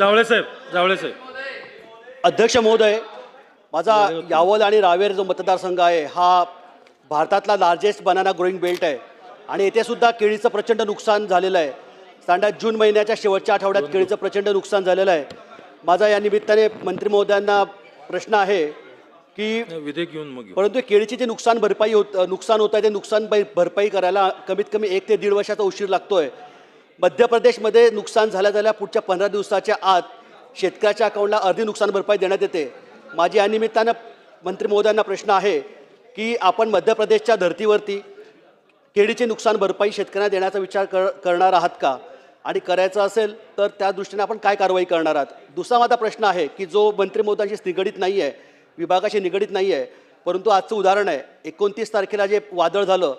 जावळे साहेब. अध्यक्ष महोदय, माझा यावल आणि रावेर जो मतदारसंघ आहे हा भारतातला लार्जेस्ट बनाना ग्रोईंग बेल्ट आहे आणि येथे सुद्धा केळीचं प्रचंड नुकसान झालेलं आहे. साधारण जून महिन्याच्या शेवटच्या आठवड्यात केळीचं प्रचंड नुकसान झालेलं आहे. माझा या निमित्ताने मंत्री महोदयांना प्रश्न आहे की विधेयक घेऊन मग परंतु केळीची जे नुकसान होत आहे ते नुकसान भरपाई करायला कमीत कमी 1 ते 1.5 वर्षाचा उशीर लागतोय. मध्य प्रदेशमध्ये नुकसान झाल्या पुढच्या 15 दिवसाच्या आत शेतकऱ्याच्या अकाउंटला अर्धी नुकसान भरपाई देण्यात येते. माझी या निमित्तानं मंत्री महोदयांना प्रश्न आहे की आपण मध्य प्रदेशच्या धर्तीवरती केळीचे नुकसान भरपाई शेतकऱ्यांना देण्याचा विचार करणार आहात का, आणि करायचं असेल तर त्या दृष्टीने आपण काय कारवाई करणार आहात. दुसरा माझा प्रश्न आहे की जो मंत्री महोदयांशी निगडीत नाही आहे, विभागाशी निगडीत नाही आहे, परंतु आजचं उदाहरण आहे 29 तारखेला जे वादळ झालं,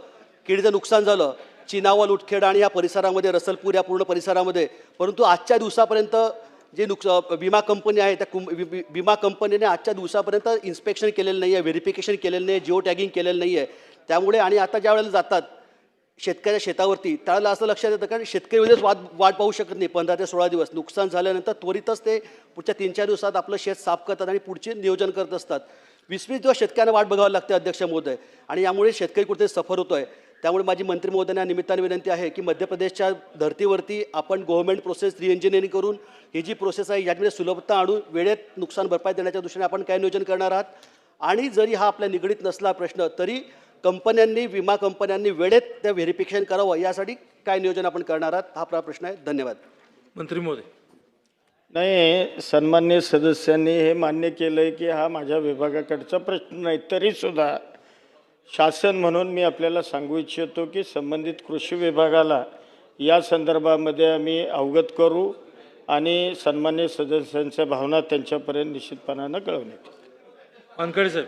केळीचं नुकसान झालं चिनावल, उटखेड आणि या परिसरामध्ये, रसलपूर या पूर्ण परिसरामध्ये, परंतु आजच्या दिवसापर्यंत जे विमा कंपनी आहे त्या विमा कंपनीने आजच्या दिवसापर्यंत इन्स्पेक्शन केलेलं नाही आहे, व्हेरिफिकेशन केलेलं नाही आहे, जिओ टॅगिंग केलेलं नाही आहे. त्यामुळे आणि आता ज्या वेळेला जातात शेतकऱ्याच्या शेतावरती त्यावेळेला असं लक्षात येतं कारण शेतकरी वेळेस वाट पाहू शकत नाही. 15 ते 16 दिवस नुकसान झाल्यानंतर त्वरितच ते पुढच्या 3-4 दिवसात आपलं शेत साफ करतात आणि पुढचे नियोजन करत असतात. 20-20 दिवस शेतकऱ्यांना वाट बघावं लागते अध्यक्ष महोदय, आणि यामुळे शेतकरी कुठेतरी सफर होतो आहे. त्यामुळे माझी मंत्री महोदयांना निमित्ताने विनंती आहे की मध्य प्रदेशच्या धर्तीवरती आपण गव्हर्नमेंट प्रोसेस रिइंजिनिअरिंग करून ही जी प्रोसेस आहे याच्यामध्ये सुलभता आणून वेळेत नुकसान भरपाई देण्याच्या दृष्टीने आपण काय नियोजन करणार आहात. आणि जरी हा आपल्या निगडीत नसला प्रश्न तरी विमा कंपन्यांनी वेळेत त्या व्हेरिफिकेशन करावं यासाठी काय नियोजन आपण करणार आहात, हा प्रश्न आहे. धन्यवाद. मंत्री महोदय. नाही, सन्मान्य सदस्यांनी हे मान्य केलं आहे की हा माझ्या विभागाकडचा प्रश्न नाही, तरीसुद्धा शासन म्हणून मी आपल्याला सांगू इच्छितो की संबंधित कृषी विभागाला या संदर्भामध्ये आम्ही अवगत करू आणि सन्मान्य सदस्यांच्या भावना त्यांच्यापर्यंत निश्चितपणानं कळवण्यात येतील. वानखडे साहेब.